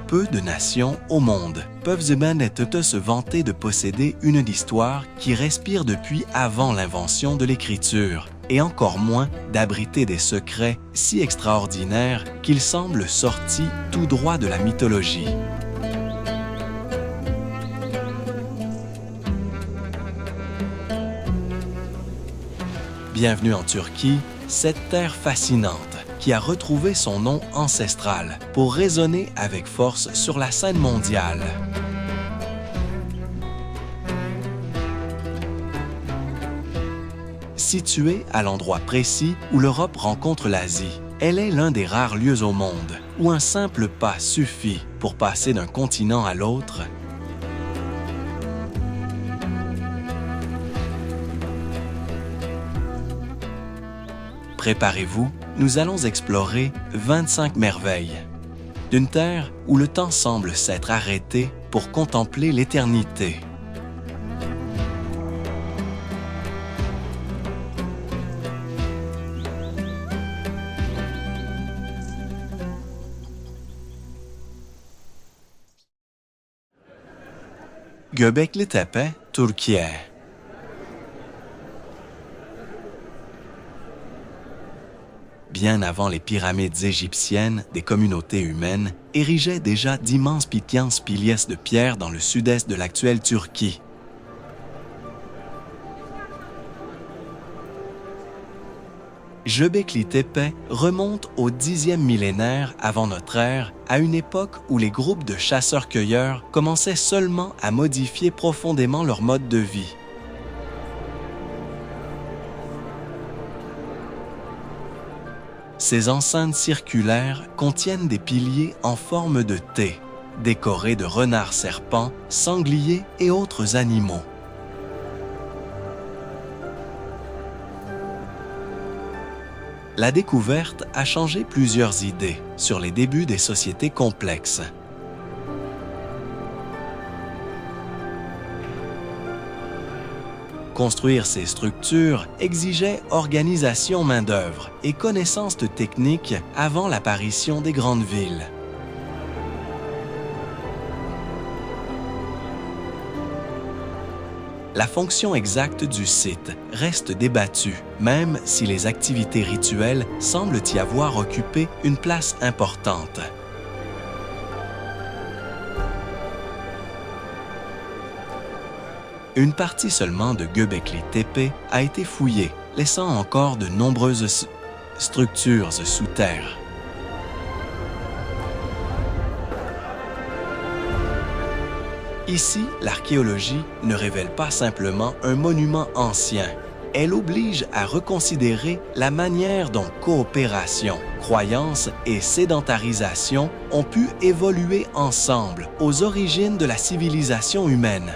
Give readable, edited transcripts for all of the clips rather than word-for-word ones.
peu de nations au monde peuvent se vanter de posséder une histoire qui respire depuis avant l'invention de l'écriture, et encore moins d'abriter des secrets si extraordinaires qu'ils semblent sortis tout droit de la mythologie. Bienvenue en Turquie, cette terre fascinante qui a retrouvé son nom ancestral pour résonner avec force sur la scène mondiale. Située à l'endroit précis où l'Europe rencontre l'Asie, elle est l'un des rares lieux au monde où un simple pas suffit pour passer d'un continent à l'autre. Préparez-vous, nous allons explorer 25 merveilles d'une terre où le temps semble s'être arrêté pour contempler l'éternité. Göbekli-Tepe, Türkiye. Bien avant les pyramides égyptiennes, des communautés humaines érigeaient déjà d'immenses piliers de pierre dans le sud-est de l'actuelle Turquie. Göbekli-Tepe remonte au 10e millénaire avant notre ère, à une époque où les groupes de chasseurs-cueilleurs commençaient seulement à modifier profondément leur mode de vie. Ces enceintes circulaires contiennent des piliers en forme de T, décorés de renards serpents, sangliers et autres animaux. La découverte a changé plusieurs idées sur les débuts des sociétés complexes. Construire ces structures exigeait organisation main-d'œuvre et connaissance de techniques avant l'apparition des grandes villes. La fonction exacte du site reste débattue, même si les activités rituelles semblent y avoir occupé une place importante. Une partie seulement de Göbekli-Tepe a été fouillée, laissant encore de nombreuses structures sous terre. Ici, l'archéologie ne révèle pas simplement un monument ancien. Elle oblige à reconsidérer la manière dont coopération, croyance et sédentarisation ont pu évoluer ensemble aux origines de la civilisation humaine.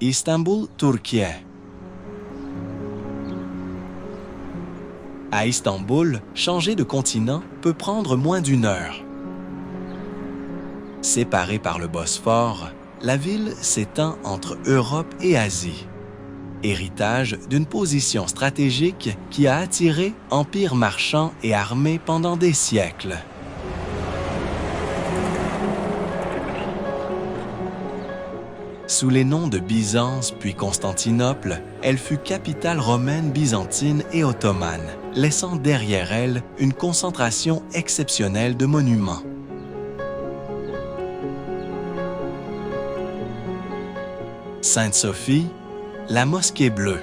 Istanbul, Türkiye. À Istanbul, changer de continent peut prendre moins d'une heure. Séparée par le Bosphore, la ville s'étend entre Europe et Asie. Héritage d'une position stratégique qui a attiré empires marchands et armés pendant des siècles. Sous les noms de Byzance puis Constantinople, elle fut capitale romaine, byzantine et ottomane, laissant derrière elle une concentration exceptionnelle de monuments. Sainte-Sophie, la Mosquée Bleue,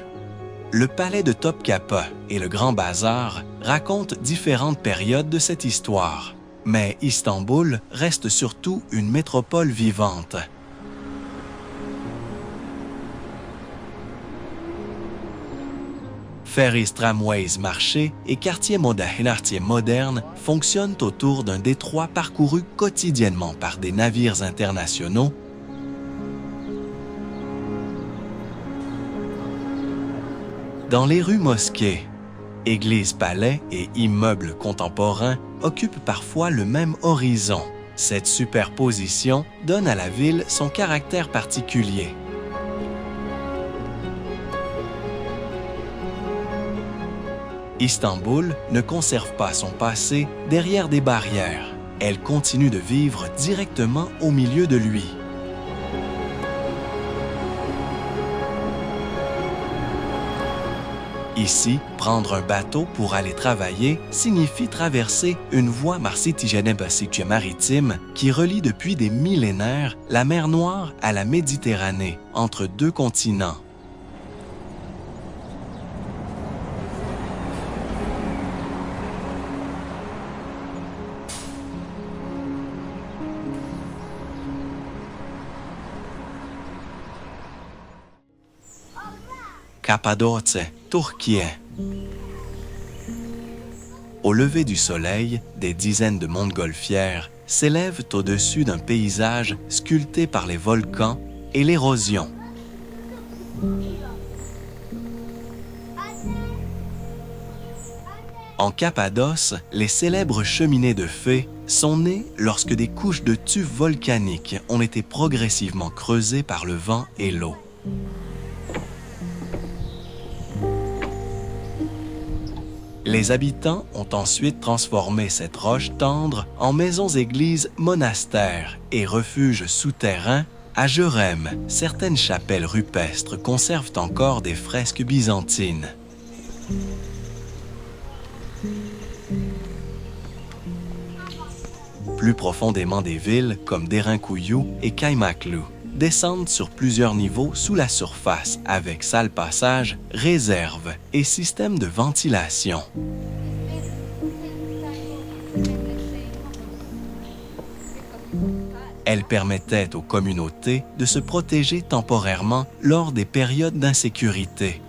le palais de Topkapı et le Grand Bazar racontent différentes périodes de cette histoire. Mais Istanbul reste surtout une métropole vivante. Ferries, tramways, marchés et quartiers modernes fonctionnent autour d'un détroit parcouru quotidiennement par des navires internationaux, Dans les rues mosquées, églises-palais et immeubles contemporains occupent parfois le même horizon. Cette superposition donne à la ville son caractère particulier. Istanbul ne conserve pas son passé derrière des barrières. Elle continue de vivre directement au milieu de lui. Ici, prendre un bateau pour aller travailler signifie traverser une voie maritime qui relie depuis des millénaires la mer Noire à la Méditerranée, entre deux continents. Cappadoce, Turquie. Au lever du soleil, des dizaines de montgolfières s'élèvent au-dessus d'un paysage sculpté par les volcans et l'érosion. En Cappadoce, les célèbres cheminées de fées sont nées lorsque des couches de tufs volcaniques ont été progressivement creusées par le vent et l'eau. Les habitants ont ensuite transformé cette roche tendre en maisons-églises monastères et refuges souterrains. À Jérém, certaines chapelles rupestres conservent encore des fresques byzantines. Plus profondément, des villes comme Derinkuyu et Kaymaklı descendent sur plusieurs niveaux sous la surface avec salles passages, réserves et systèmes de ventilation. Elles permettaient aux communautés de se protéger temporairement lors des périodes d'insécurité.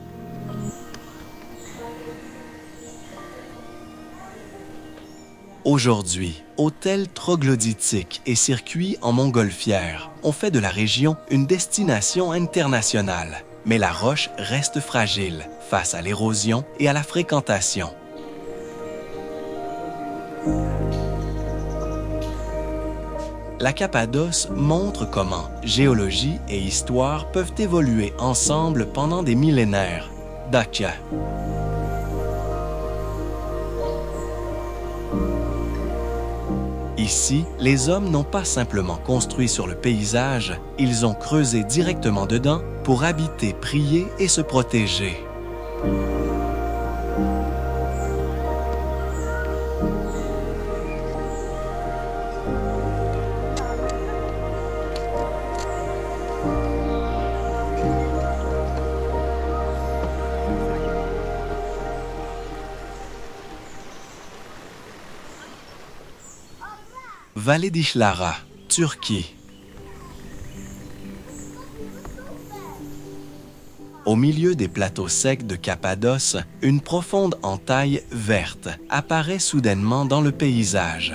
Aujourd'hui, hôtels troglodytiques et circuits en montgolfière ont fait de la région une destination internationale. Mais la roche reste fragile face à l'érosion et à la fréquentation. La Cappadoce montre comment géologie et histoire peuvent évoluer ensemble pendant des millénaires. Dacia. Ici, les hommes n'ont pas simplement construit sur le paysage, ils ont creusé directement dedans pour habiter, prier et se protéger. Vallée d'Işlara, Turquie. Au milieu des plateaux secs de Cappadoce, une profonde entaille verte apparaît soudainement dans le paysage.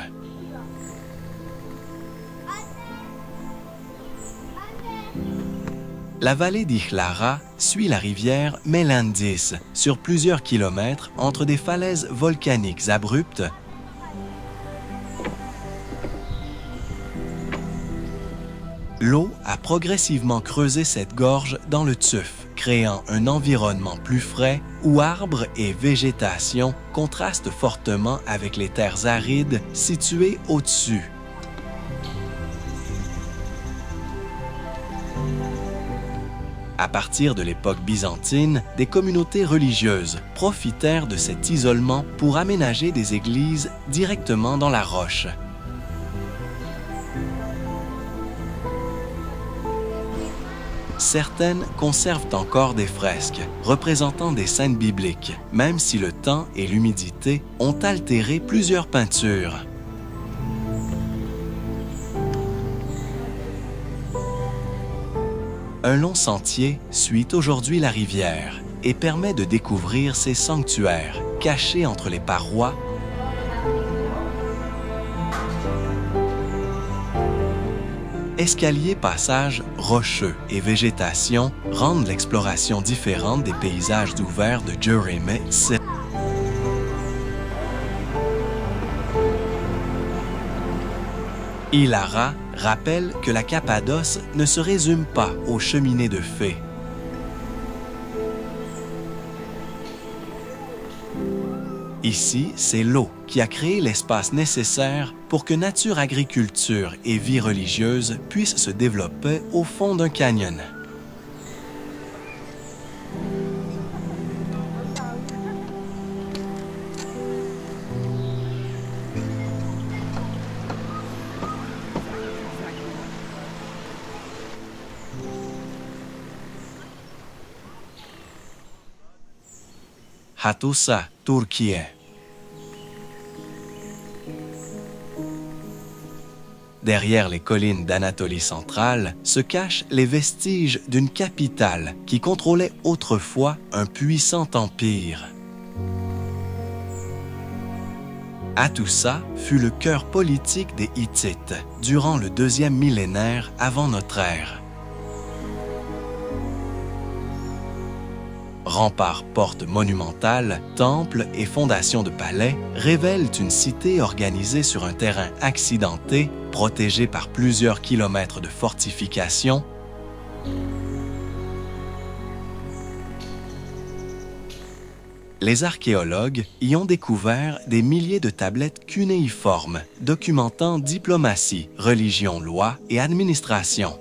La vallée d'Işlara suit la rivière Melandis sur plusieurs kilomètres entre des falaises volcaniques abruptes. L'eau a progressivement creusé cette gorge dans le tuf, créant un environnement plus frais où arbres et végétation contrastent fortement avec les terres arides situées au-dessus. À partir de l'époque byzantine, des communautés religieuses profitèrent de cet isolement pour aménager des églises directement dans la roche. Certaines conservent encore des fresques représentant des scènes bibliques, même si le temps et l'humidité ont altéré plusieurs peintures. Un long sentier suit aujourd'hui la rivière et permet de découvrir ces sanctuaires cachés entre les parois. Escaliers, passages rocheux et végétation rendent l'exploration différente des paysages ouverts de Jérémie. Hilara rappelle que la Cappadoce ne se résume pas aux cheminées de fées. Ici, c'est l'eau qui a créé l'espace nécessaire pour que nature, agriculture et vie religieuse puissent se développer au fond d'un canyon. Hattusa, Turquie. Derrière les collines d'Anatolie centrale se cachent les vestiges d'une capitale qui contrôlait autrefois un puissant empire. Hattusa fut le cœur politique des Hittites durant le 2e millénaire avant notre ère. Remparts, portes monumentales, temples et fondations de palais révèlent une cité organisée sur un terrain accidenté, protégée par plusieurs kilomètres de fortifications. Les archéologues y ont découvert des milliers de tablettes cunéiformes, documentant diplomatie, religion, loi et administration.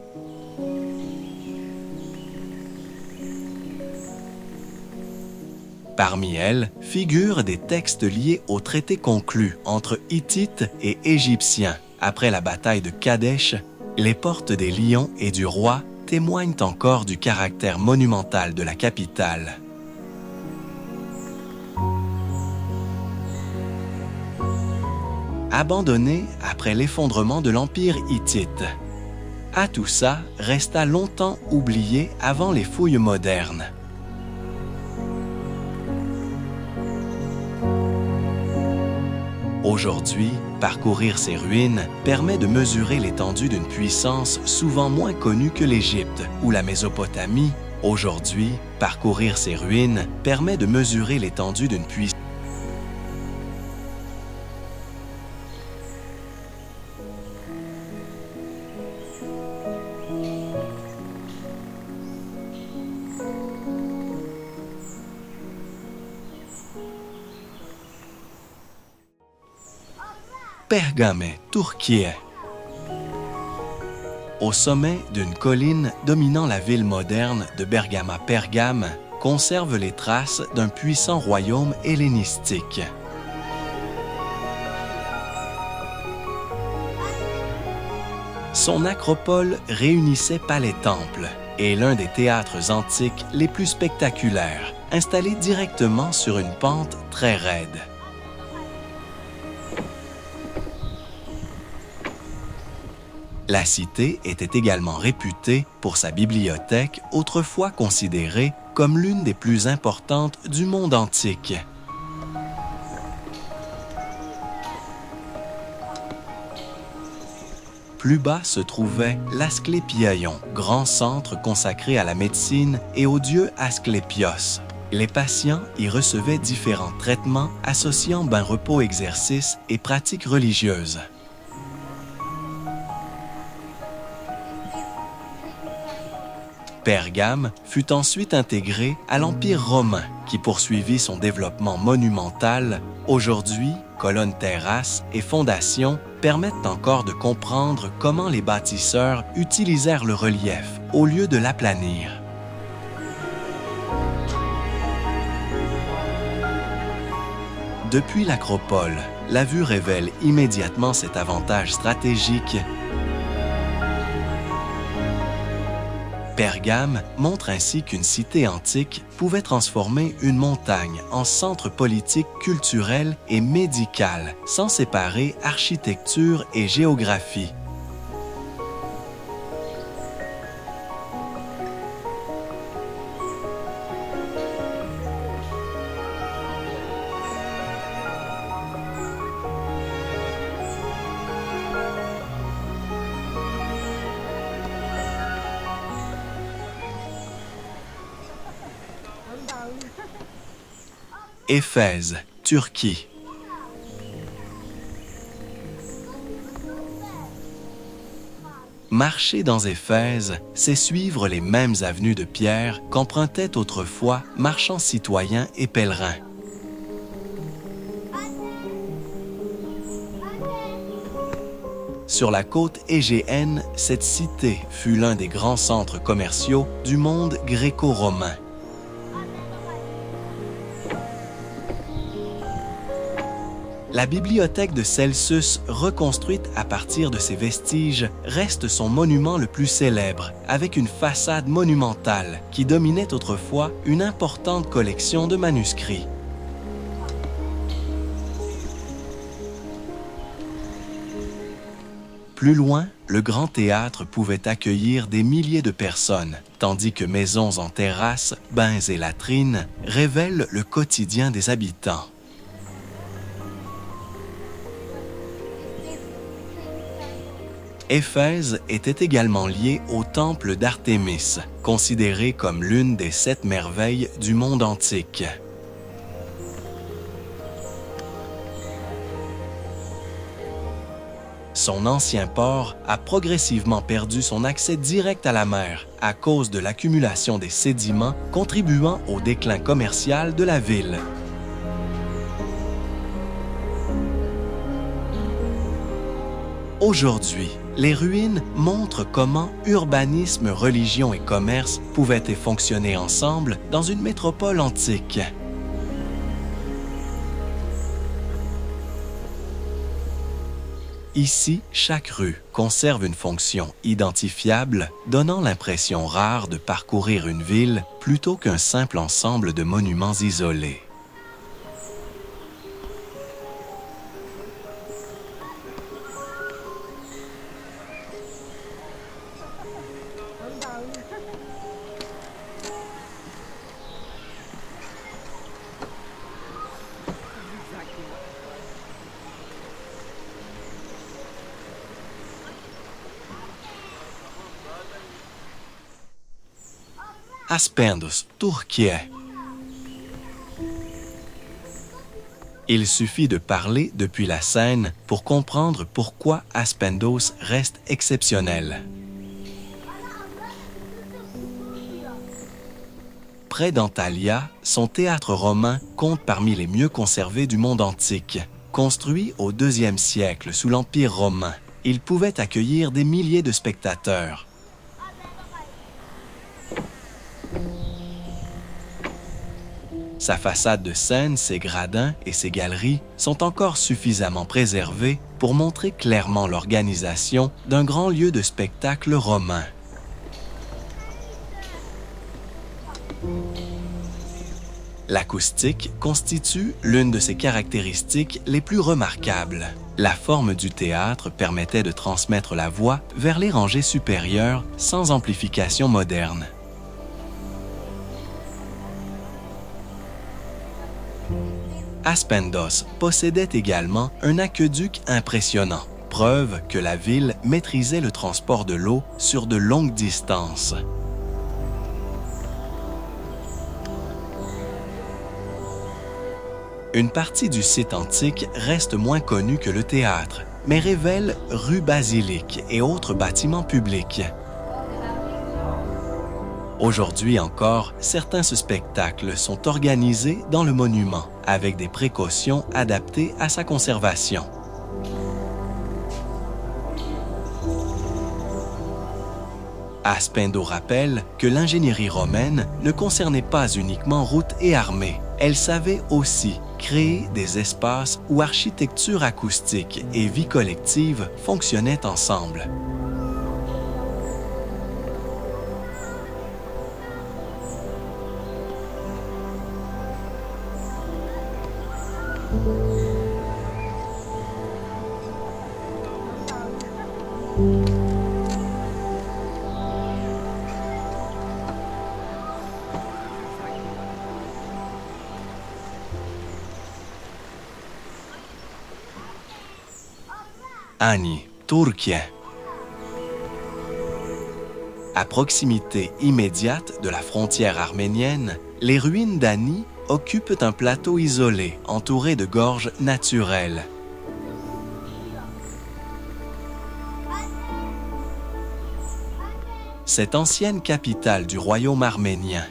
Parmi elles figurent des textes liés aux traités conclus entre Hittites et Égyptiens. Après la bataille de Kadesh, les portes des lions et du roi témoignent encore du caractère monumental de la capitale. Abandonnée après l'effondrement de l'Empire hittite, Hattusa resta longtemps oubliée avant les fouilles modernes. Aujourd'hui, parcourir ces ruines permet de mesurer l'étendue d'une puissance souvent moins connue que l'Égypte ou la Mésopotamie. Aujourd'hui, parcourir ces ruines permet de mesurer l'étendue d'une puissance. Pergame, Turquie. Au sommet d'une colline dominant la ville moderne de Bergama-Pergame, conserve les traces d'un puissant royaume hellénistique. Son acropole réunissait palais-temples et l'un des théâtres antiques les plus spectaculaires, installé directement sur une pente très raide. La cité était également réputée pour sa bibliothèque, autrefois considérée comme l'une des plus importantes du monde antique. Plus bas se trouvait l'Asclépieion, grand centre consacré à la médecine et au dieu Asclépios. Les patients y recevaient différents traitements associant bain, repos, exercice et pratiques religieuses. Pergame fut ensuite intégrée à l'Empire romain, qui poursuivit son développement monumental. Aujourd'hui, colonnes, terrasses et fondations permettent encore de comprendre comment les bâtisseurs utilisèrent le relief au lieu de l'aplanir. Depuis l'acropole, la vue révèle immédiatement cet avantage stratégique. Pergame montre ainsi qu'une cité antique pouvait transformer une montagne en centre politique, culturel et médical, sans séparer architecture et géographie. Éphèse, Turquie. Marcher dans Éphèse, c'est suivre les mêmes avenues de pierre qu'empruntaient autrefois marchands citoyens et pèlerins. Sur la côte égéenne, cette cité fut l'un des grands centres commerciaux du monde gréco-romain. La bibliothèque de Celsus, reconstruite à partir de ces vestiges, reste son monument le plus célèbre, avec une façade monumentale qui dominait autrefois une importante collection de manuscrits. Plus loin, le grand théâtre pouvait accueillir des milliers de personnes, tandis que maisons en terrasse, bains et latrines révèlent le quotidien des habitants. Éphèse était également lié au temple d'Artémis, considéré comme l'une des 7 merveilles du monde antique. Son ancien port a progressivement perdu son accès direct à la mer à cause de l'accumulation des sédiments contribuant au déclin commercial de la ville. Aujourd'hui, les ruines montrent comment urbanisme, religion et commerce pouvaient fonctionner ensemble dans une métropole antique. Ici, chaque rue conserve une fonction identifiable, donnant l'impression rare de parcourir une ville plutôt qu'un simple ensemble de monuments isolés. Aspendos, Turquie. Il suffit de parler depuis la Seine pour comprendre pourquoi Aspendos reste exceptionnel. Près d'Antalya, son théâtre romain compte parmi les mieux conservés du monde antique. Construit au IIe siècle sous l'Empire romain, il pouvait accueillir des milliers de spectateurs. Sa façade de scène, ses gradins et ses galeries sont encore suffisamment préservés pour montrer clairement l'organisation d'un grand lieu de spectacle romain. L'acoustique constitue l'une de ses caractéristiques les plus remarquables. La forme du théâtre permettait de transmettre la voix vers les rangées supérieures sans amplification moderne. Aspendos possédait également un aqueduc impressionnant, preuve que la ville maîtrisait le transport de l'eau sur de longues distances. Une partie du site antique reste moins connue que le théâtre, mais révèle rue Basilique et autres bâtiments publics. Aujourd'hui encore, certains spectacles sont organisés dans le monument, avec des précautions adaptées à sa conservation. Aspendo rappelle que l'ingénierie romaine ne concernait pas uniquement routes et armées, elle savait aussi créer des espaces où architecture acoustique et vie collective fonctionnaient ensemble. Ani, Turquie. À proximité immédiate de la frontière arménienne, les ruines d'Ani occupent un plateau isolé entouré de gorges naturelles. Cette ancienne capitale du royaume arménien,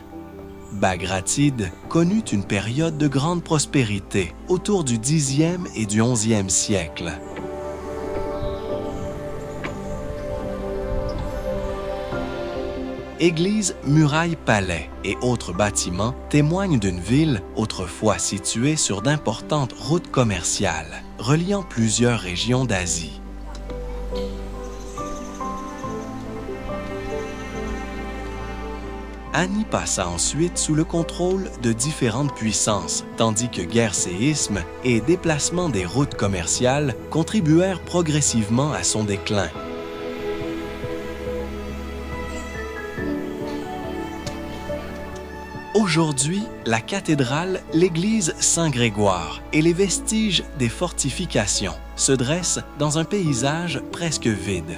Bagratide connut une période de grande prospérité autour du Xe et du XIe siècle. Églises, murailles, palais et autres bâtiments témoignent d'une ville autrefois située sur d'importantes routes commerciales, reliant plusieurs régions d'Asie. Ani passa ensuite sous le contrôle de différentes puissances, tandis que guerres, séismes et déplacements des routes commerciales contribuèrent progressivement à son déclin. Aujourd'hui, la cathédrale, l'église Saint-Grégoire et les vestiges des fortifications se dressent dans un paysage presque vide.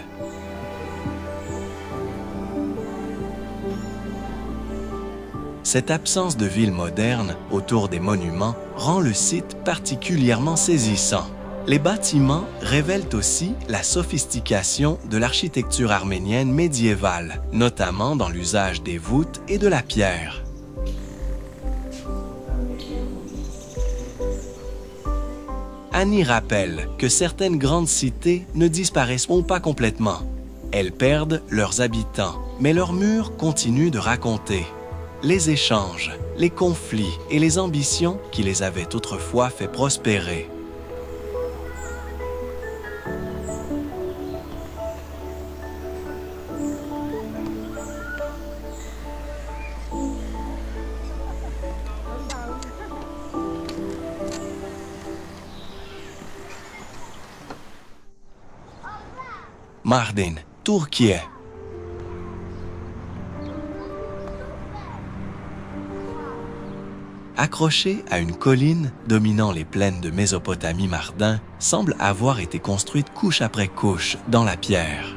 Cette absence de ville moderne autour des monuments rend le site particulièrement saisissant. Les bâtiments révèlent aussi la sophistication de l'architecture arménienne médiévale, notamment dans l'usage des voûtes et de la pierre. Ani rappelle que certaines grandes cités ne disparaîtront pas complètement. Elles perdent leurs habitants, mais leurs murs continuent de raconter. Les échanges, les conflits et les ambitions qui les avaient autrefois fait prospérer. Mardin, Turquie. Accrochée à une colline dominant les plaines de Mésopotamie, Mardin semble avoir été construite couche après couche dans la pierre.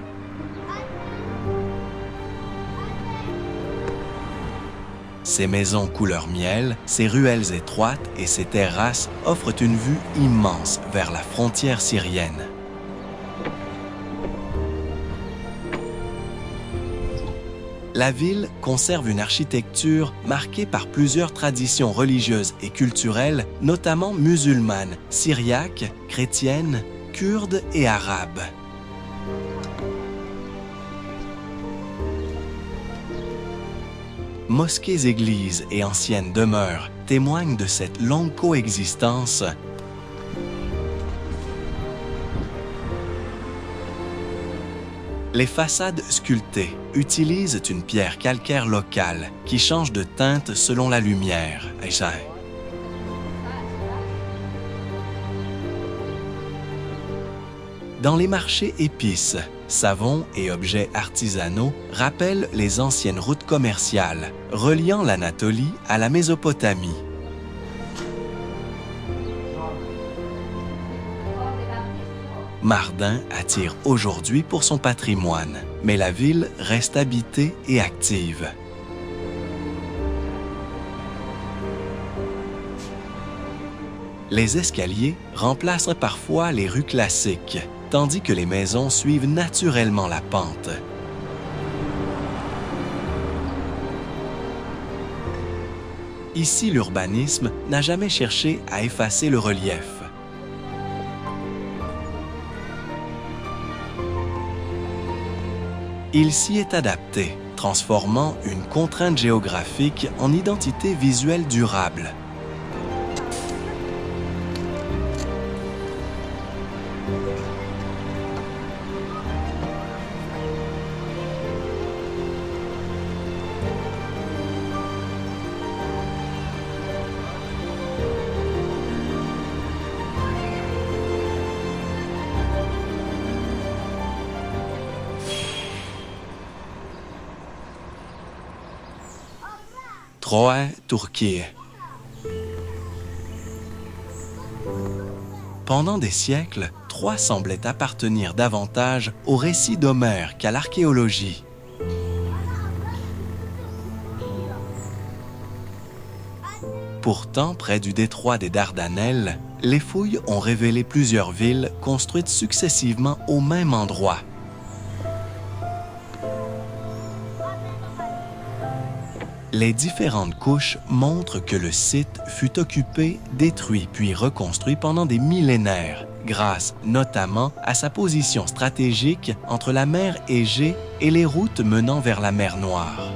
Ses maisons couleur miel, ses ruelles étroites et ses terrasses offrent une vue immense vers la frontière syrienne. La ville conserve une architecture marquée par plusieurs traditions religieuses et culturelles, notamment musulmanes, syriaques, chrétiennes, kurdes et arabes. Mosquées, églises et anciennes demeures témoignent de cette longue coexistence. Les façades sculptées utilisent une pierre calcaire locale qui change de teinte selon la lumière. Dans les marchés, épices, savons et objets artisanaux rappellent les anciennes routes commerciales reliant l'Anatolie à la Mésopotamie. Mardin attire aujourd'hui pour son patrimoine, mais la ville reste habitée et active. Les escaliers remplacent parfois les rues classiques, tandis que les maisons suivent naturellement la pente. Ici, l'urbanisme n'a jamais cherché à effacer le relief. Il s'y est adapté, transformant une contrainte géographique en identité visuelle durable. Troie, Turquie. Pendant des siècles, Troie semblait appartenir davantage au récit d'Homère qu'à l'archéologie. Pourtant, près du détroit des Dardanelles, les fouilles ont révélé plusieurs villes construites successivement au même endroit. Les différentes couches montrent que le site fut occupé, détruit puis reconstruit pendant des millénaires, grâce notamment à sa position stratégique entre la mer Égée et les routes menant vers la mer Noire.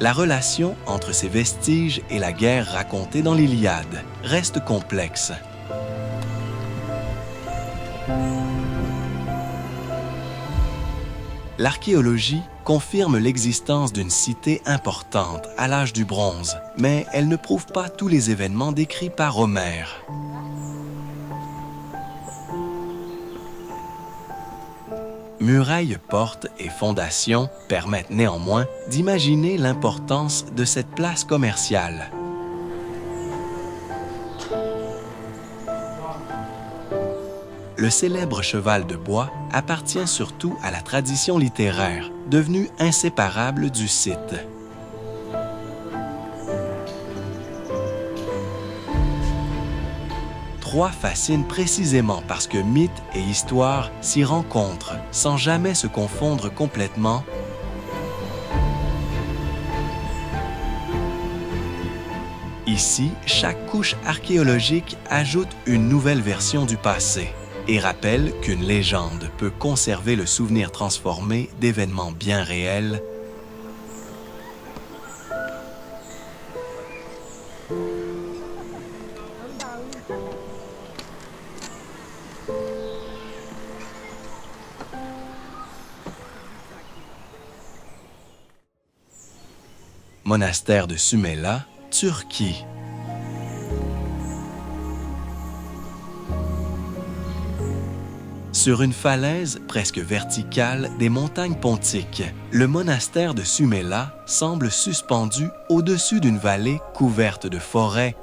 La relation entre ces vestiges et la guerre racontée dans l'Iliade reste complexe. L'archéologie confirme l'existence d'une cité importante à l'âge du bronze, mais elle ne prouve pas tous les événements décrits par Homère. Murailles, portes et fondations permettent néanmoins d'imaginer l'importance de cette place commerciale. Le célèbre cheval de bois appartient surtout à la tradition littéraire, devenue inséparable du site. Troie fascine précisément parce que mythe et histoire s'y rencontrent sans jamais se confondre complètement. Ici, chaque couche archéologique ajoute une nouvelle version du passé et rappelle qu'une légende peut conserver le souvenir transformé d'événements bien réels. Monastère de Sümela, Turquie. Sur une falaise presque verticale des montagnes pontiques, le monastère de Sümela semble suspendu au-dessus d'une vallée couverte de forêts.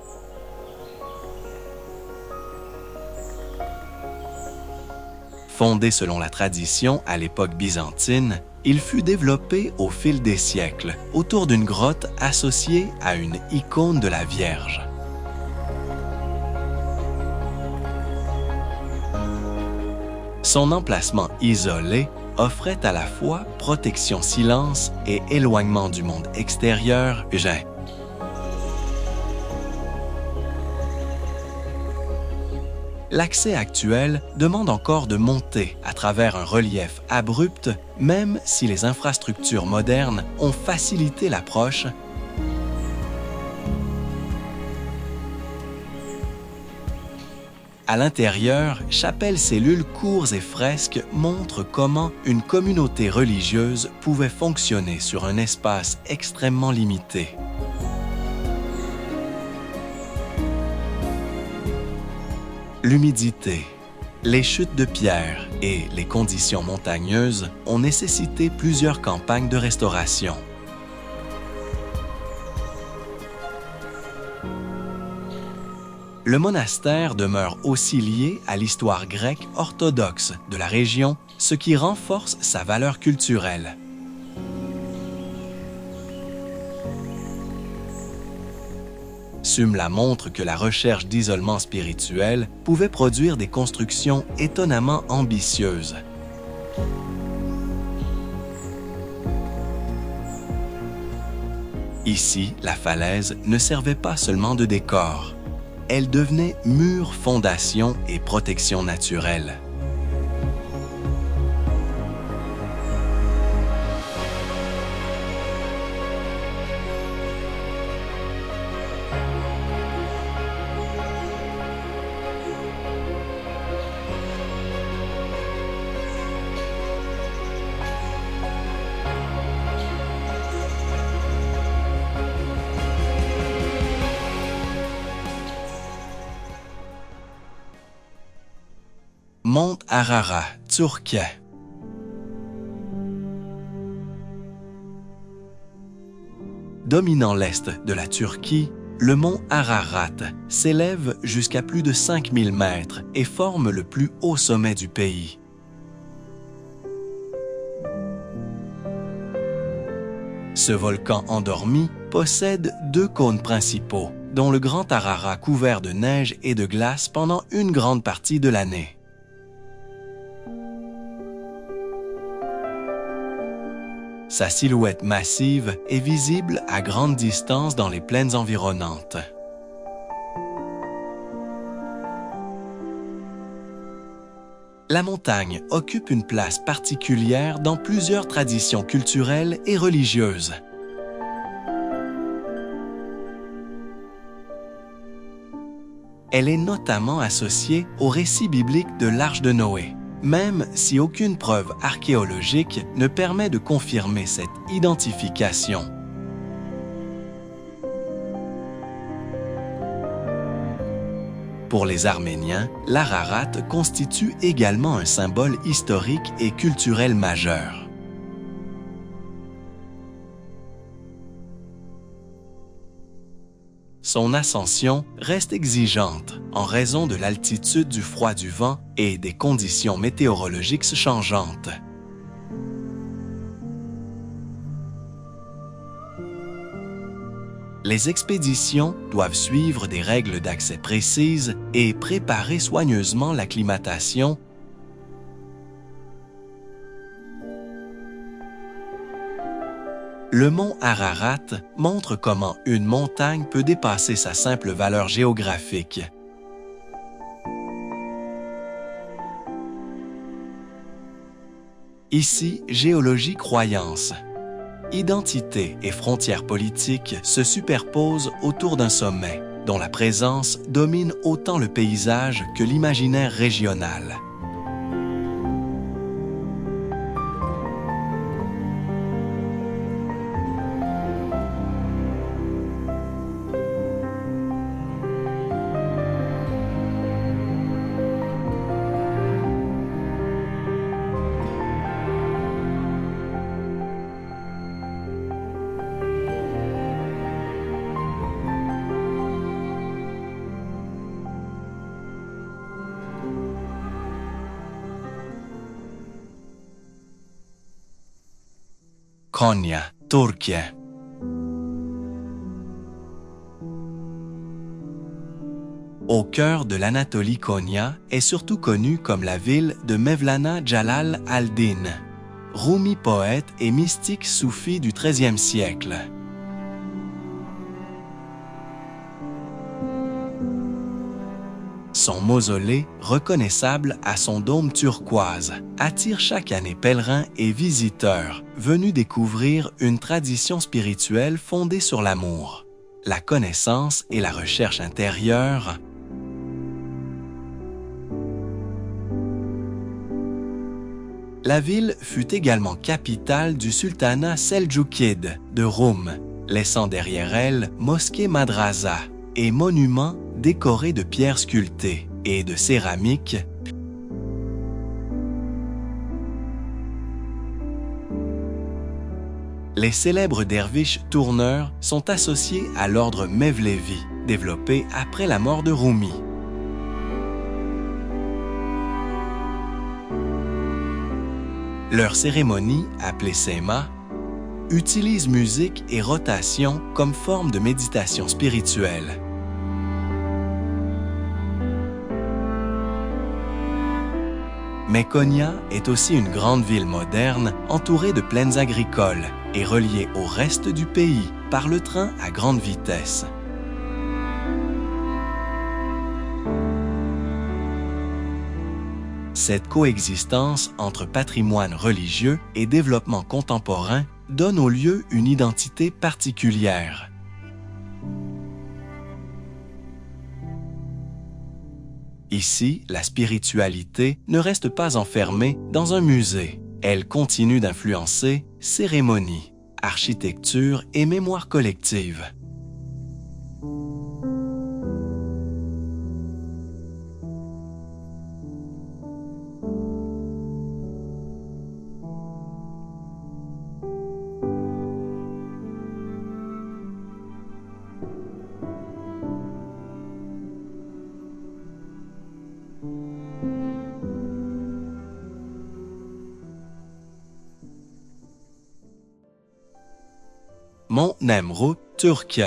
Fondé selon la tradition à l'époque byzantine, il fut développé au fil des siècles autour d'une grotte associée à une icône de la Vierge. Son emplacement isolé offrait à la fois protection silence et éloignement du monde extérieur. L'accès actuel demande encore de monter à travers un relief abrupt, même si les infrastructures modernes ont facilité l'approche. À l'intérieur, chapelles, cellules, cours et fresques montrent comment une communauté religieuse pouvait fonctionner sur un espace extrêmement limité. L'humidité, les chutes de pierre et les conditions montagneuses ont nécessité plusieurs campagnes de restauration. Le monastère demeure aussi lié à l'histoire grecque orthodoxe de la région, ce qui renforce sa valeur culturelle. Sümela montre que la recherche d'isolement spirituel pouvait produire des constructions étonnamment ambitieuses. Ici, la falaise ne servait pas seulement de décor. Elle devenait mur, fondation et protection naturelle. Mont Ararat, Turquie. Dominant l'est de la Turquie, le mont Ararat s'élève jusqu'à plus de 5000 mètres et forme le plus haut sommet du pays. Ce volcan endormi possède 2 cônes principaux, dont le Grand Ararat couvert de neige et de glace pendant une grande partie de l'année. Sa silhouette massive est visible à grande distance dans les plaines environnantes. La montagne occupe une place particulière dans plusieurs traditions culturelles et religieuses. Elle est notamment associée au récit biblique de l'Arche de Noé, même si aucune preuve archéologique ne permet de confirmer cette identification. Pour les Arméniens, l'Ararat constitue également un symbole historique et culturel majeur. Son ascension reste exigeante en raison de l'altitude, du froid du vent et des conditions météorologiques changeantes. Les expéditions doivent suivre des règles d'accès précises et préparer soigneusement l'acclimatation. Le mont Ararat montre comment une montagne peut dépasser sa simple valeur géographique. Ici, géologie, croyance. Identité et frontières politiques se superposent autour d'un sommet, dont la présence domine autant le paysage que l'imaginaire régional. Konya, Turquie. Au cœur de l'Anatolie, Konya est surtout connue comme la ville de Mevlana Celal al-Din, Rumi poète et mystique soufi du XIIIe siècle. Son mausolée, reconnaissable à son dôme turquoise, attire chaque année pèlerins et visiteurs venus découvrir une tradition spirituelle fondée sur l'amour, la connaissance et la recherche intérieure. La ville fut également capitale du sultanat seldjoukide de Roum, laissant derrière elle mosquée madrasa et monuments décorés de pierres sculptées et de céramique. Les célèbres derviches tourneurs sont associés à l'ordre Mevlevi, développé après la mort de Rumi. Leur cérémonie, appelée Sema, utilise musique et rotation comme forme de méditation spirituelle. Mais Konya est aussi une grande ville moderne entourée de plaines agricoles et reliée au reste du pays par le train à grande vitesse. Cette coexistence entre patrimoine religieux et développement contemporain donne au lieu une identité particulière. Ici, la spiritualité ne reste pas enfermée dans un musée. Elle continue d'influencer cérémonies, architecture et mémoire collective. Mont Nemrut, Turquie.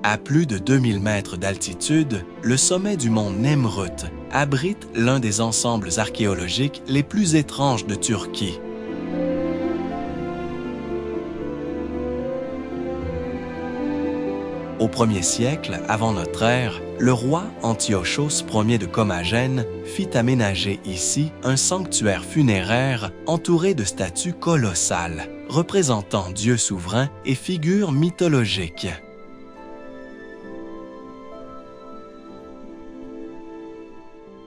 À plus de 2000 mètres d'altitude, le sommet du mont Nemrut abrite l'un des ensembles archéologiques les plus étranges de Turquie. Au 1er siècle avant notre ère, le roi Antiochos Ier de Commagène fit aménager ici un sanctuaire funéraire entouré de statues colossales, représentant dieux souverains et figures mythologiques.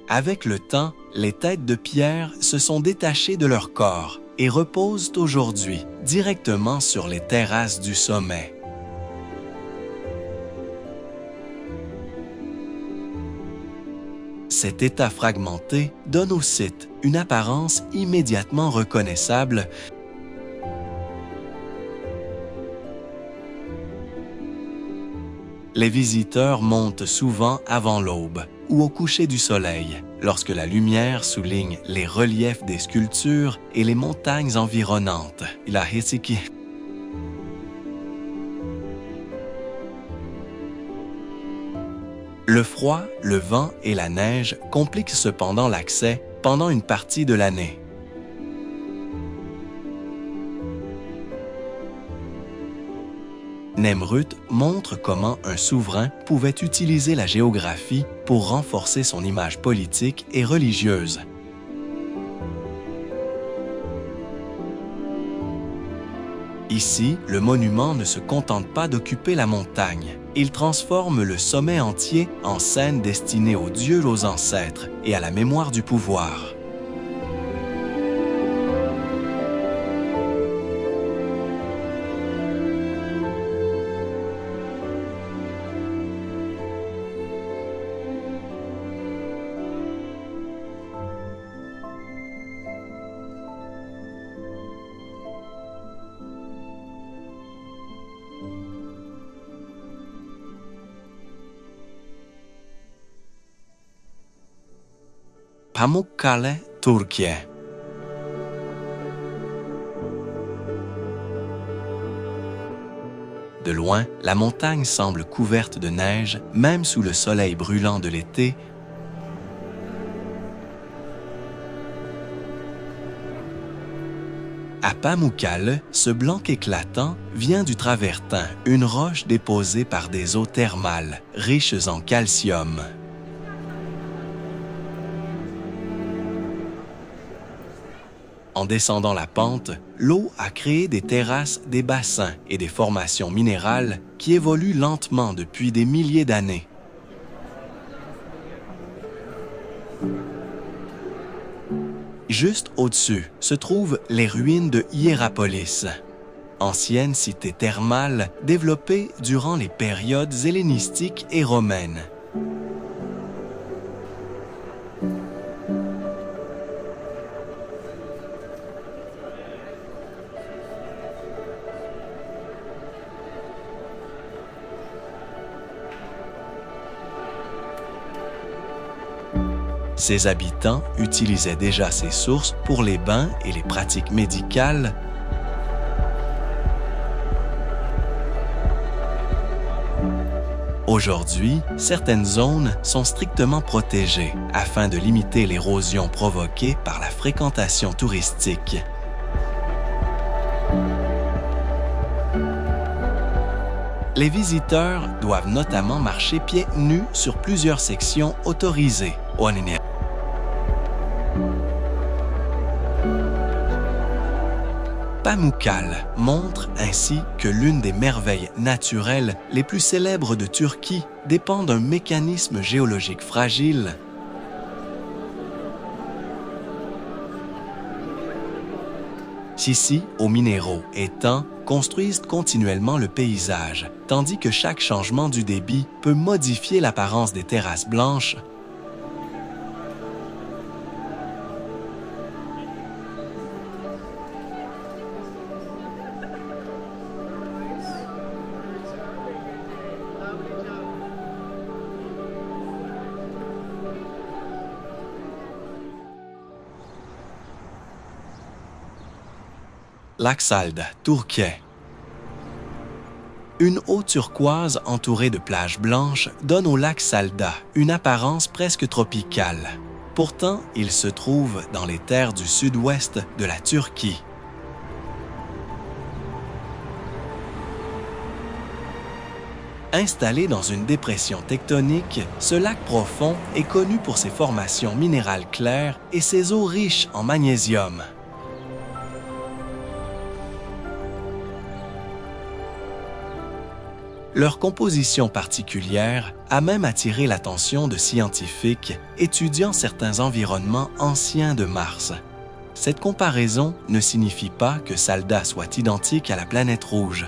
Avec le temps, les têtes de pierre se sont détachées de leur corps et reposent aujourd'hui directement sur les terrasses du sommet. Cet état fragmenté donne au site une apparence immédiatement reconnaissable. Les visiteurs montent souvent avant l'aube ou au coucher du soleil, lorsque la lumière souligne les reliefs des sculptures et les montagnes environnantes. Le froid, le vent et la neige compliquent cependant l'accès pendant une partie de l'année. Nemrut montre comment un souverain pouvait utiliser la géographie pour renforcer son image politique et religieuse. Ici, le monument ne se contente pas d'occuper la montagne. Il transforme le sommet entier en scène destinée aux dieux, aux ancêtres et à la mémoire du pouvoir. Pamukkale, Turquie. De loin, la montagne semble couverte de neige, même sous le soleil brûlant de l'été. À Pamukkale, ce blanc éclatant vient du travertin, une roche déposée par des eaux thermales, riches en calcium. En descendant la pente, l'eau a créé des terrasses, des bassins et des formations minérales qui évoluent lentement depuis des milliers d'années. Juste au-dessus se trouvent les ruines de Hiérapolis, ancienne cité thermale développée durant les périodes hellénistiques et romaines. Ses habitants utilisaient déjà ces sources pour les bains et les pratiques médicales. Aujourd'hui, certaines zones sont strictement protégées afin de limiter l'érosion provoquée par la fréquentation touristique. Les visiteurs doivent notamment marcher pieds nus sur plusieurs sections autorisées. Pamukkale montre ainsi que l'une des merveilles naturelles les plus célèbres de Turquie dépend d'un mécanisme géologique fragile. Ici, aux minéraux et temps construisent continuellement le paysage, tandis que chaque changement du débit peut modifier l'apparence des terrasses blanches. Lac Salda, Turquie. Une eau turquoise entourée de plages blanches donne au lac Salda une apparence presque tropicale. Pourtant, il se trouve dans les terres du sud-ouest de la Turquie. Installé dans une dépression tectonique, ce lac profond est connu pour ses formations minérales claires et ses eaux riches en magnésium. Leur composition particulière a même attiré l'attention de scientifiques étudiant certains environnements anciens de Mars. Cette comparaison ne signifie pas que Salda soit identique à la planète rouge.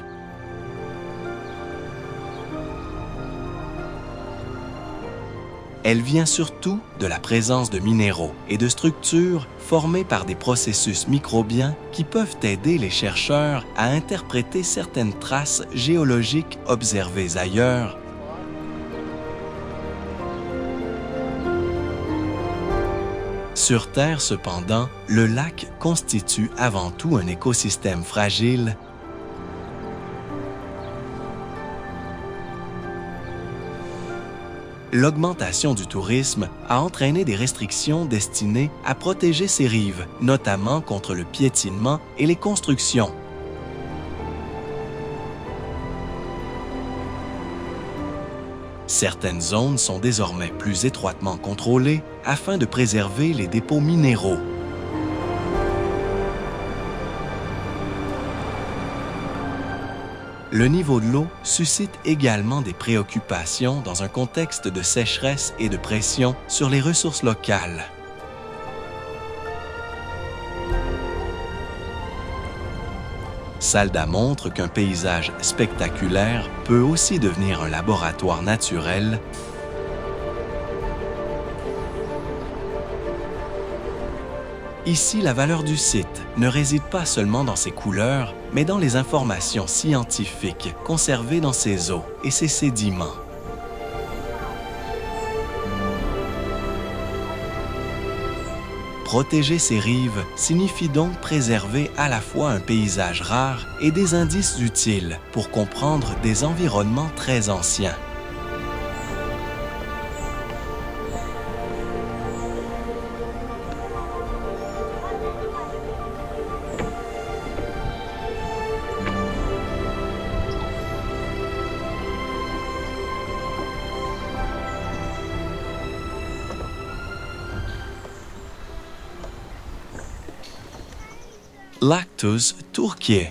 Elle vient surtout de la présence de minéraux et de structures formées par des processus microbiens qui peuvent aider les chercheurs à interpréter certaines traces géologiques observées ailleurs. Sur Terre, cependant, le lac constitue avant tout un écosystème fragile. L'augmentation du tourisme a entraîné des restrictions destinées à protéger ces rives, notamment contre le piétinement et les constructions. Certaines zones sont désormais plus étroitement contrôlées afin de préserver les dépôts minéraux. Le niveau de l'eau suscite également des préoccupations dans un contexte de sécheresse et de pression sur les ressources locales. Salda montre qu'un paysage spectaculaire peut aussi devenir un laboratoire naturel. Ici, la valeur du site ne réside pas seulement dans ses couleurs, mais dans les informations scientifiques conservées dans ses eaux et ses sédiments. Protéger ces rives signifie donc préserver à la fois un paysage rare et des indices utiles pour comprendre des environnements très anciens. Lac Tuz, Turquie.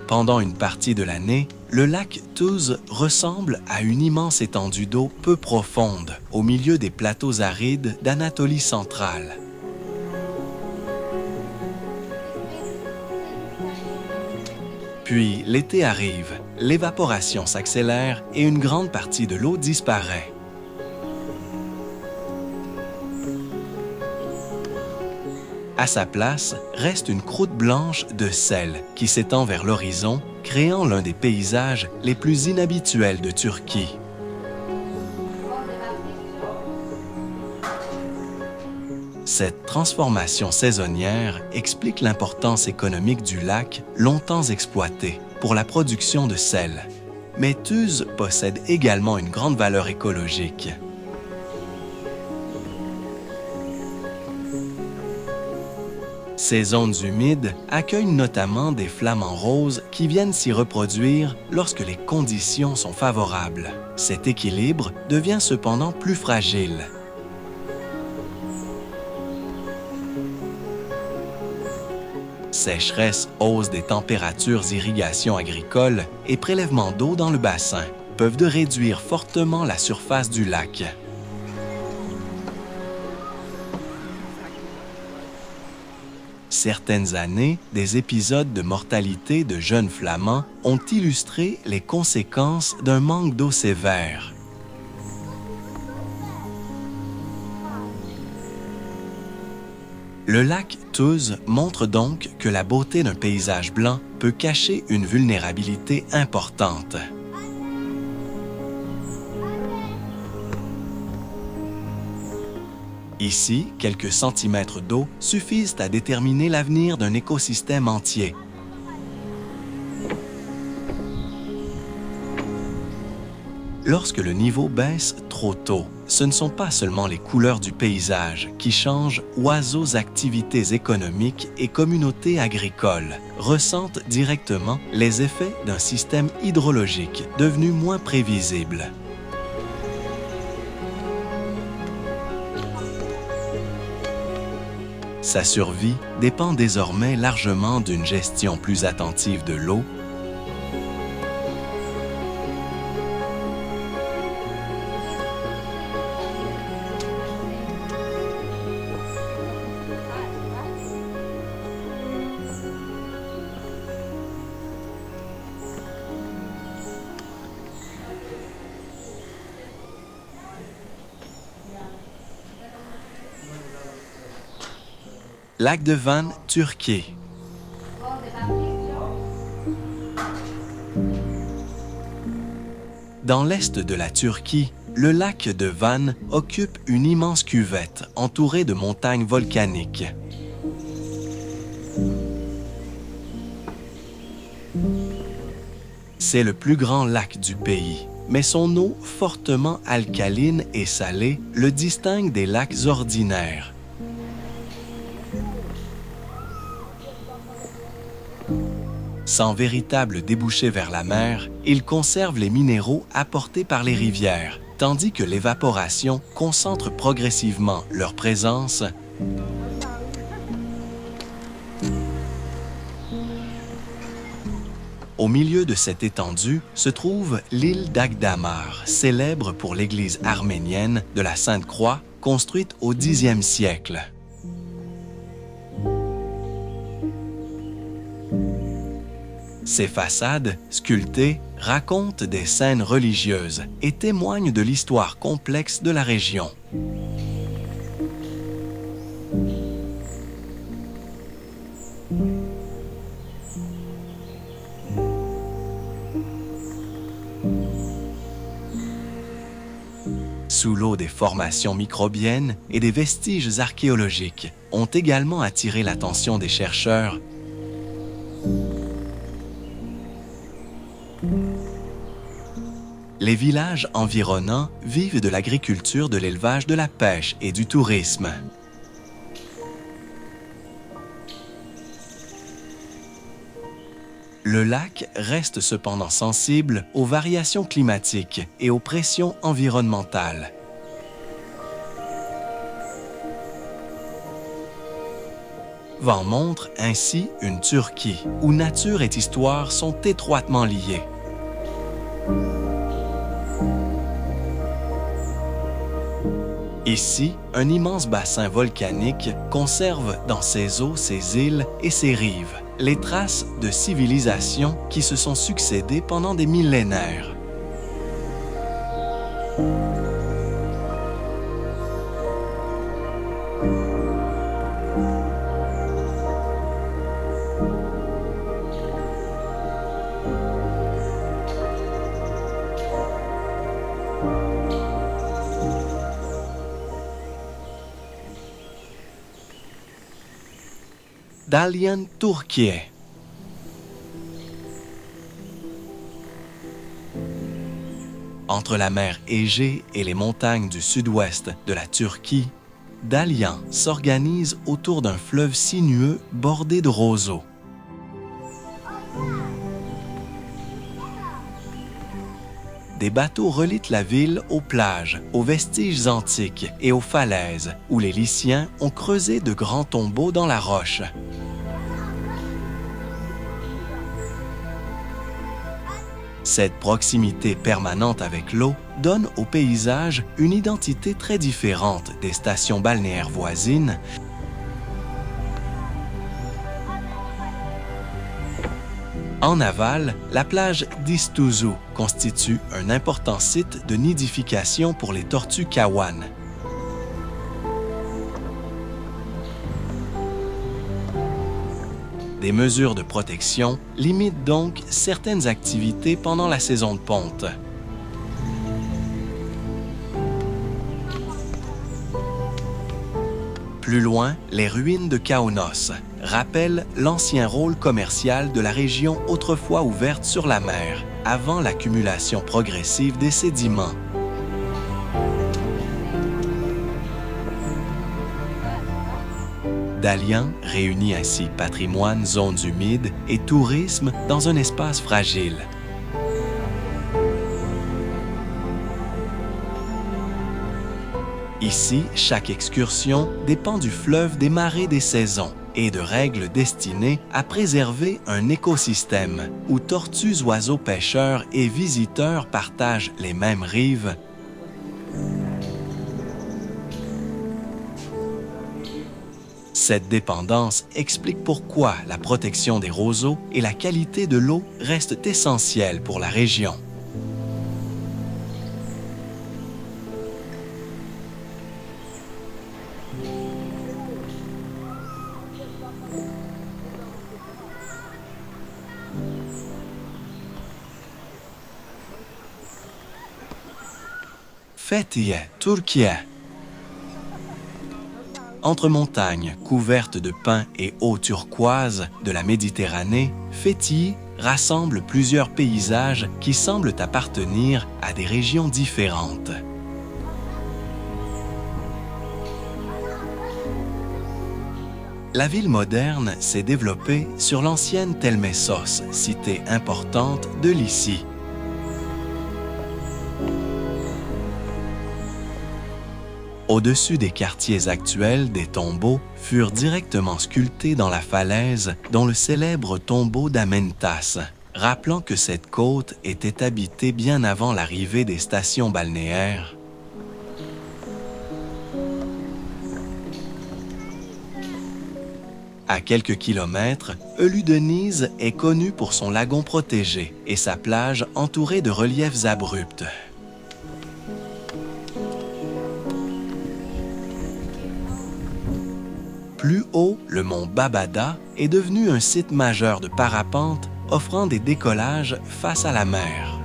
Pendant une partie de l'année, le lac Tuz ressemble à une immense étendue d'eau peu profonde au milieu des plateaux arides d'Anatolie centrale. Puis l'été arrive, l'évaporation s'accélère et une grande partie de l'eau disparaît. À sa place, reste une croûte blanche de sel qui s'étend vers l'horizon, créant l'un des paysages les plus inhabituels de Turquie. Cette transformation saisonnière explique l'importance économique du lac longtemps exploité pour la production de sel. Mais Tuz possède également une grande valeur écologique. Ces zones humides accueillent notamment des flamants roses qui viennent s'y reproduire lorsque les conditions sont favorables. Cet équilibre devient cependant plus fragile. Sécheresse, hausse des températures, irrigation agricole et prélèvement d'eau dans le bassin peuvent réduire fortement la surface du lac. Certaines années, des épisodes de mortalité de jeunes flamands ont illustré les conséquences d'un manque d'eau sévère. Le lac Tuz montre donc que la beauté d'un paysage blanc peut cacher une vulnérabilité importante. Ici, quelques centimètres d'eau suffisent à déterminer l'avenir d'un écosystème entier. Lorsque le niveau baisse trop tôt, ce ne sont pas seulement les couleurs du paysage qui changent, oiseaux, activités économiques et communautés agricoles ressentent directement les effets d'un système hydrologique devenu moins prévisible. Sa survie dépend désormais largement d'une gestion plus attentive de l'eau, Lac de Van, Turquie. Dans l'est de la Turquie, le lac de Van occupe une immense cuvette entourée de montagnes volcaniques. C'est le plus grand lac du pays, mais son eau fortement alcaline et salée le distingue des lacs ordinaires. Sans véritable débouché vers la mer, il conserve les minéraux apportés par les rivières, tandis que l'évaporation concentre progressivement leur présence Au milieu de cette étendue se trouve l'île d'Agdamar, célèbre pour l'église arménienne de la Sainte-Croix, construite au Xe siècle. Ces façades, sculptées, racontent des scènes religieuses et témoignent de l'histoire complexe de la région. Sous l'eau, des formations microbiennes et des vestiges archéologiques ont également attiré l'attention des chercheurs. Les villages environnants vivent de l'agriculture, de l'élevage, de la pêche et du tourisme. Le lac reste cependant sensible aux variations climatiques et aux pressions environnementales. Van montre ainsi une Turquie où nature et histoire sont étroitement liées. Ici, un immense bassin volcanique conserve dans ses eaux, ses îles et ses rives les traces de civilisations qui se sont succédées pendant des millénaires. Dalyan, Turquie. Entre la mer Égée et les montagnes du sud-ouest de la Turquie, Dalyan s'organise autour d'un fleuve sinueux bordé de roseaux. Des bateaux relient la ville aux plages, aux vestiges antiques et aux falaises, où les Lyciens ont creusé de grands tombeaux dans la roche. Cette proximité permanente avec l'eau donne au paysage une identité très différente des stations balnéaires voisines. En aval, la plage d'Istouzou constitue un important site de nidification pour les tortues kawan. Des mesures de protection limitent donc certaines activités pendant la saison de ponte. Plus loin, les ruines de Kaunos rappellent l'ancien rôle commercial de la région autrefois ouverte sur la mer, avant l'accumulation progressive des sédiments. Dalian réunit ainsi patrimoine, zones humides et tourisme dans un espace fragile. Ici, chaque excursion dépend du fleuve, des marées, des saisons et de règles destinées à préserver un écosystème où tortues, oiseaux, pêcheurs et visiteurs partagent les mêmes rives. Cette dépendance explique pourquoi la protection des roseaux et la qualité de l'eau restent essentielles pour la région. Fethiye, Turquie. Entre montagnes couvertes de pins et eaux turquoises de la Méditerranée, Fethiye rassemble plusieurs paysages qui semblent appartenir à des régions différentes. La ville moderne s'est développée sur l'ancienne Tel Messos, cité importante de Lycie. Au-dessus des quartiers actuels, des tombeaux furent directement sculptés dans la falaise, dont le célèbre tombeau d'Amentas, rappelant que cette côte était habitée bien avant l'arrivée des stations balnéaires. À quelques kilomètres, Eulue-Denise est connue pour son lagon protégé et sa plage entourée de reliefs abrupts. Plus haut, le mont Babada est devenu un site majeur de parapente offrant des décollages face à la mer.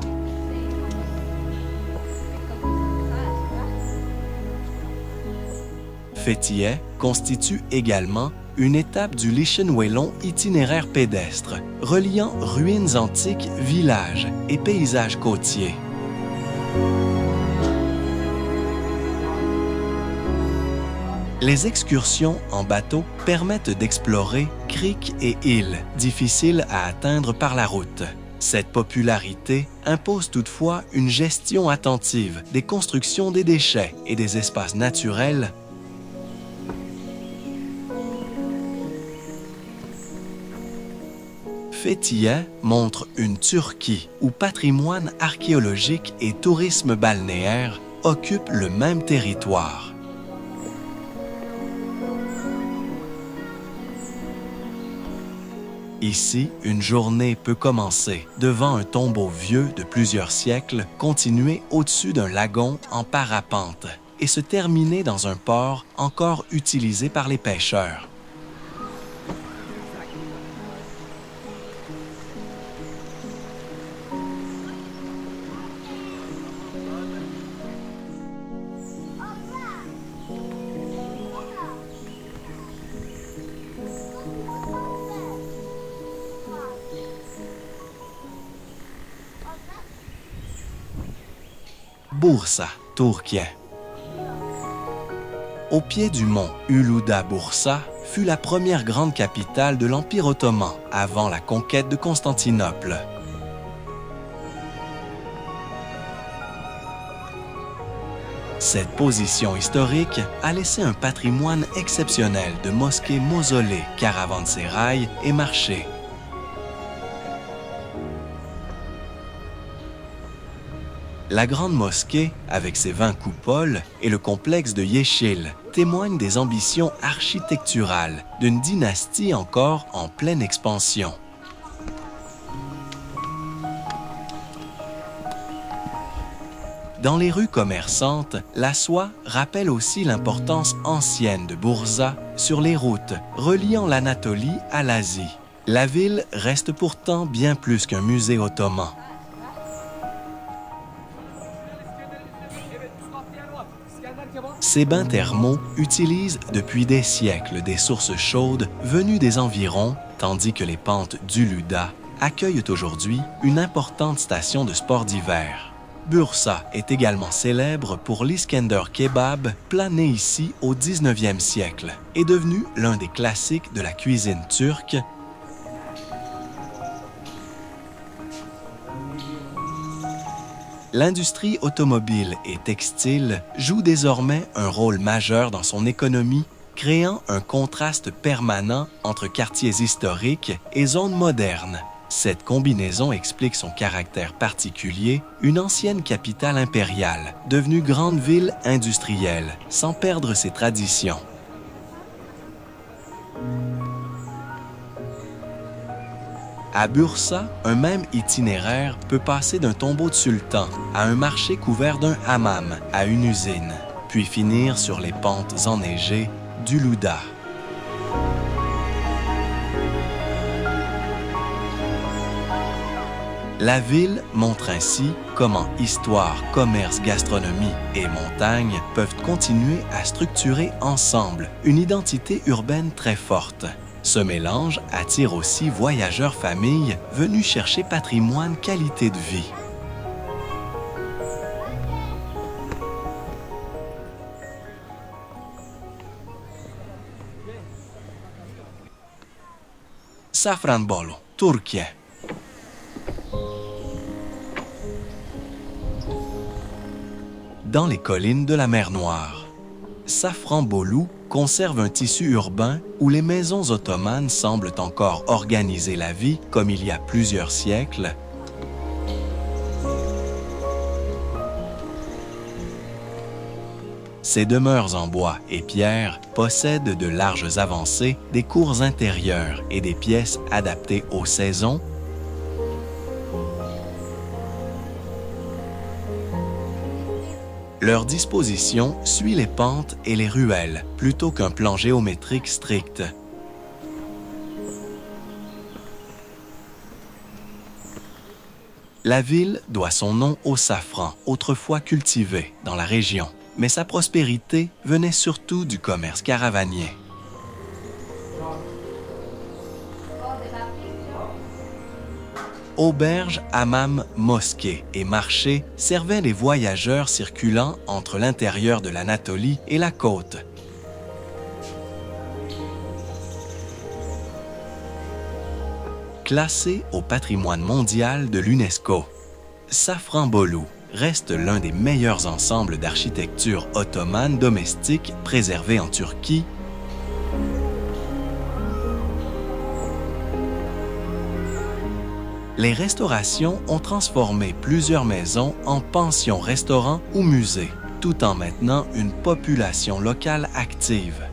Fethiye constitue également une étape du Lichen-Wellon itinéraire pédestre, reliant ruines antiques, villages et paysages côtiers. Les excursions en bateau permettent d'explorer criques et îles, difficiles à atteindre par la route. Cette popularité impose toutefois une gestion attentive des constructions des déchets et des espaces naturels. Fethiye montre une Turquie où patrimoine archéologique et tourisme balnéaire occupent le même territoire. Ici, une journée peut commencer devant un tombeau vieux de plusieurs siècles, continuer au-dessus d'un lagon en parapente et se terminer dans un port encore utilisé par les pêcheurs. Bursa, Turquie. Au pied du mont Uludağ-Bursa fut la première grande capitale de l'Empire ottoman avant la conquête de Constantinople. Cette position historique a laissé un patrimoine exceptionnel de mosquées, mausolées, caravansérails et marchés. La grande mosquée, avec ses 20 coupoles, et le complexe de Yeşil témoignent des ambitions architecturales d'une dynastie encore en pleine expansion. Dans les rues commerçantes, la soie rappelle aussi l'importance ancienne de Bursa sur les routes reliant l'Anatolie à l'Asie. La ville reste pourtant bien plus qu'un musée ottoman. Ces bains thermaux utilisent depuis des siècles des sources chaudes venues des environs, tandis que les pentes du Luda accueillent aujourd'hui une importante station de sport d'hiver. Bursa est également célèbre pour l'Iskender Kebab, plat né ici au 19e siècle, et devenu l'un des classiques de la cuisine turque. L'industrie automobile et textile joue désormais un rôle majeur dans son économie, créant un contraste permanent entre quartiers historiques et zones modernes. Cette combinaison explique son caractère particulier, une ancienne capitale impériale, devenue grande ville industrielle, sans perdre ses traditions. À Bursa, un même itinéraire peut passer d'un tombeau de sultan à un marché couvert d'un hammam à une usine, puis finir sur les pentes enneigées du Luda. La ville montre ainsi comment histoire, commerce, gastronomie et montagne peuvent continuer à structurer ensemble une identité urbaine très forte. Ce mélange attire aussi voyageurs familles venus chercher patrimoine, qualité de vie. Safranbolu, Turquie. Dans les collines de la mer Noire, Safranbolu conserve un tissu urbain où les maisons ottomanes semblent encore organiser la vie comme il y a plusieurs siècles. Ces demeures en bois et pierre possèdent de larges avancées, des cours intérieures et des pièces adaptées aux saisons. Leur disposition suit les pentes et les ruelles, plutôt qu'un plan géométrique strict. La ville doit son nom au safran, autrefois cultivé dans la région, mais sa prospérité venait surtout du commerce caravanier. Auberges, hammams, mosquées et marchés servaient les voyageurs circulant entre l'intérieur de l'Anatolie et la côte. Classé au patrimoine mondial de l'UNESCO, Safranbolu reste l'un des meilleurs ensembles d'architecture ottomane domestique préservés en Turquie. Les restaurations ont transformé plusieurs maisons en pensions, restaurants ou musées, tout en maintenant une population locale active.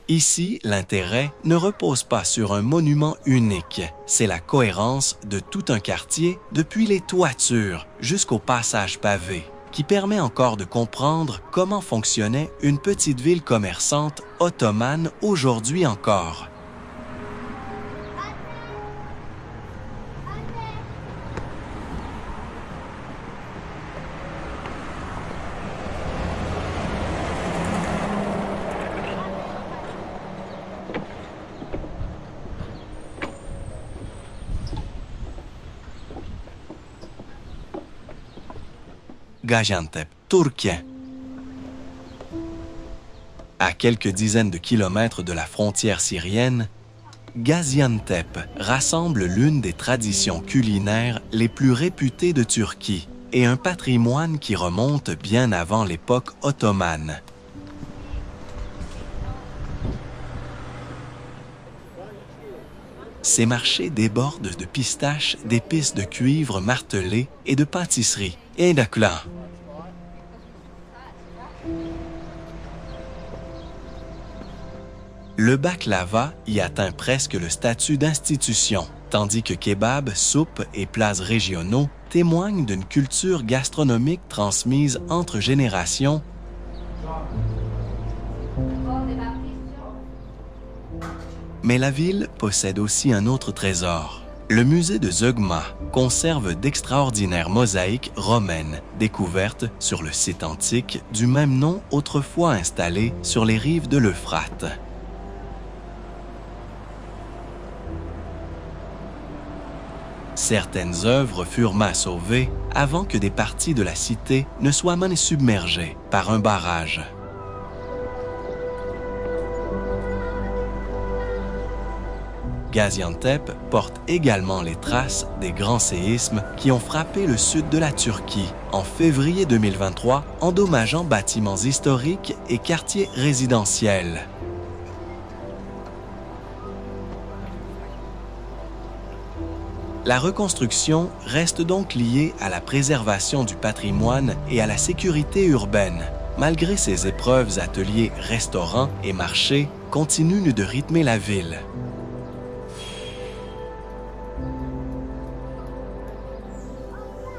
Ici, l'intérêt ne repose pas sur un monument unique, c'est la cohérence de tout un quartier, depuis les toitures jusqu'au passage pavé, qui permet encore de comprendre comment fonctionnait une petite ville commerçante ottomane aujourd'hui encore. Gaziantep, Turquie. À quelques dizaines de kilomètres de la frontière syrienne, Gaziantep rassemble l'une des traditions culinaires les plus réputées de Turquie et un patrimoine qui remonte bien avant l'époque ottomane. Ces marchés débordent de pistaches, d'épices de cuivre martelées et de pâtisseries et d'akla. Le baklava y atteint presque le statut d'institution, tandis que kebab, soupe et plats régionaux témoignent d'une culture gastronomique transmise entre générations. Mais la ville possède aussi un autre trésor, Le musée de Zeugma conserve d'extraordinaires mosaïques romaines découvertes sur le site antique du même nom autrefois installé sur les rives de l'Euphrate. Certaines œuvres furent sauvées avant que des parties de la cité ne soient même submergées par un barrage. Gaziantep porte également les traces des grands séismes qui ont frappé le sud de la Turquie en février 2023, endommageant bâtiments historiques et quartiers résidentiels. La reconstruction reste donc liée à la préservation du patrimoine et à la sécurité urbaine. Malgré ces épreuves, ateliers, restaurants et marchés continuent de rythmer la ville.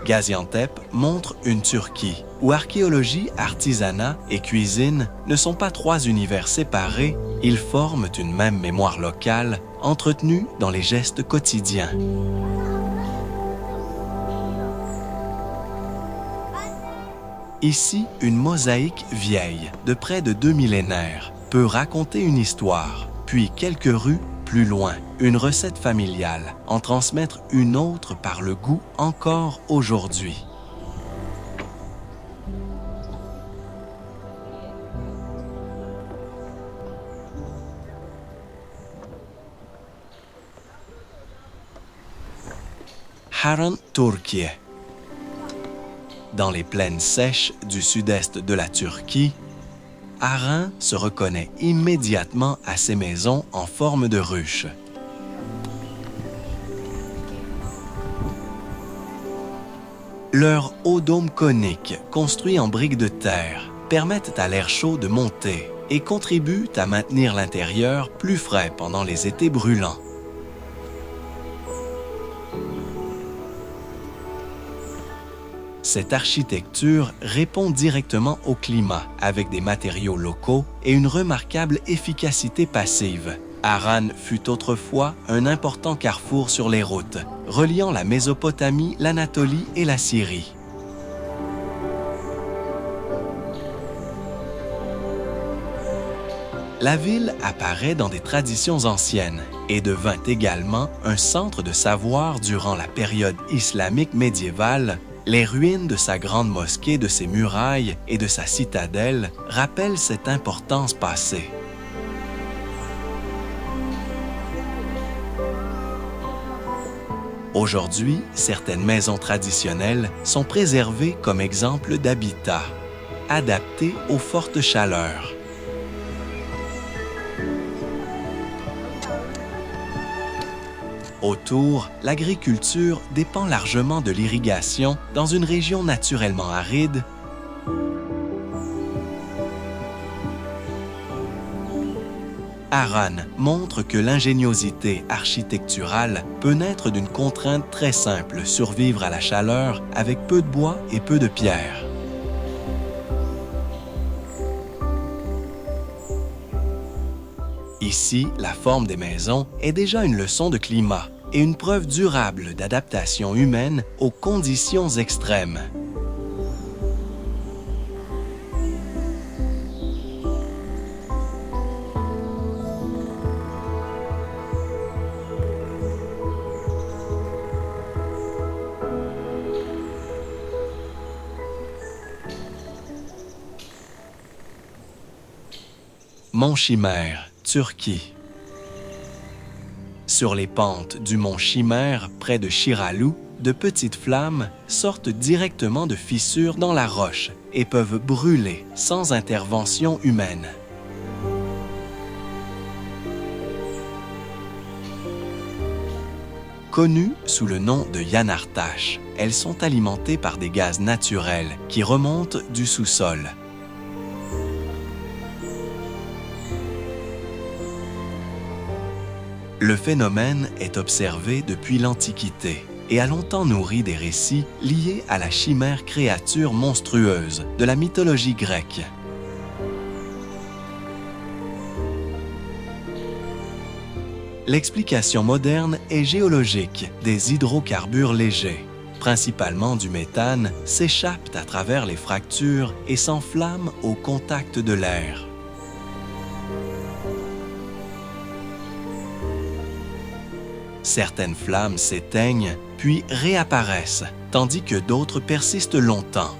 Gaziantep montre une Turquie où archéologie, artisanat et cuisine ne sont pas trois univers séparés, ils forment une même mémoire locale entretenue dans les gestes quotidiens. Ici, une mosaïque vieille de près de 2 millénaires peut raconter une histoire, puis quelques rues plus loin, une recette familiale, en transmettre une autre par le goût encore aujourd'hui. Harran, Türkiye. Dans les plaines sèches du sud-est de la Turquie, Harran se reconnaît immédiatement à ces maisons en forme de ruche. Leurs hauts dômes coniques, construits en briques de terre, permettent à l'air chaud de monter et contribuent à maintenir l'intérieur plus frais pendant les étés brûlants. Cette architecture répond directement au climat avec des matériaux locaux et une remarquable efficacité passive. Harran fut autrefois un important carrefour sur les routes, reliant la Mésopotamie, l'Anatolie et la Syrie. La ville apparaît dans des traditions anciennes et devint également un centre de savoir durant la période islamique médiévale. Les ruines de sa grande mosquée, de ses murailles et de sa citadelle rappellent cette importance passée. Aujourd'hui, certaines maisons traditionnelles sont préservées comme exemple d'habitat, adapté aux fortes chaleurs. Autour, l'agriculture dépend largement de l'irrigation dans une région naturellement aride. Harran montre que l'ingéniosité architecturale peut naître d'une contrainte très simple, survivre à la chaleur avec peu de bois et peu de pierre. Ici, la forme des maisons est déjà une leçon de climat et une preuve durable d'adaptation humaine aux conditions extrêmes. Mont Chimère, Turquie. Sur les pentes du mont Chimère, près de Şiralu, de petites flammes sortent directement de fissures dans la roche et peuvent brûler sans intervention humaine. Connues sous le nom de Yanartaş, elles sont alimentées par des gaz naturels qui remontent du sous-sol. Le phénomène est observé depuis l'Antiquité et a longtemps nourri des récits liés à la chimère créature monstrueuse de la mythologie grecque. L'explication moderne est géologique. Des hydrocarbures légers, principalement du méthane, s'échappent à travers les fractures et s'enflamment au contact de l'air. Certaines flammes s'éteignent puis réapparaissent, tandis que d'autres persistent longtemps.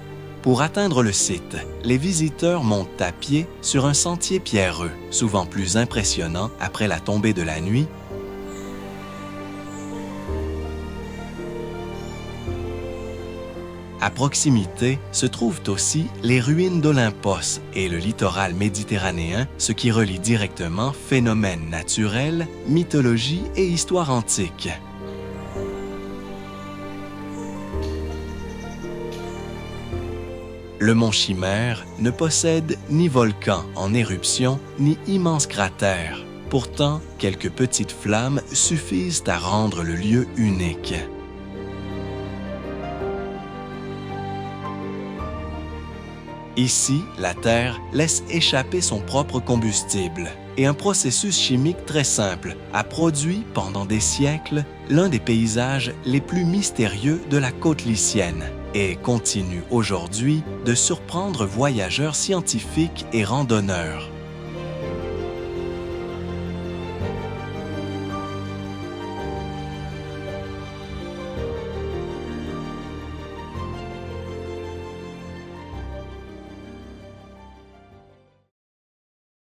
Pour atteindre le site, les visiteurs montent à pied sur un sentier pierreux, souvent plus impressionnant après la tombée de la nuit. À proximité se trouvent aussi les ruines d'Olympos et le littoral méditerranéen, ce qui relie directement phénomènes naturels, mythologie et histoire antique. Le mont Chimère ne possède ni volcan en éruption, ni immense cratère. Pourtant, quelques petites flammes suffisent à rendre le lieu unique. Ici, la Terre laisse échapper son propre combustible et un processus chimique très simple a produit pendant des siècles l'un des paysages les plus mystérieux de la côte lycienne et continue aujourd'hui de surprendre voyageurs scientifiques et randonneurs.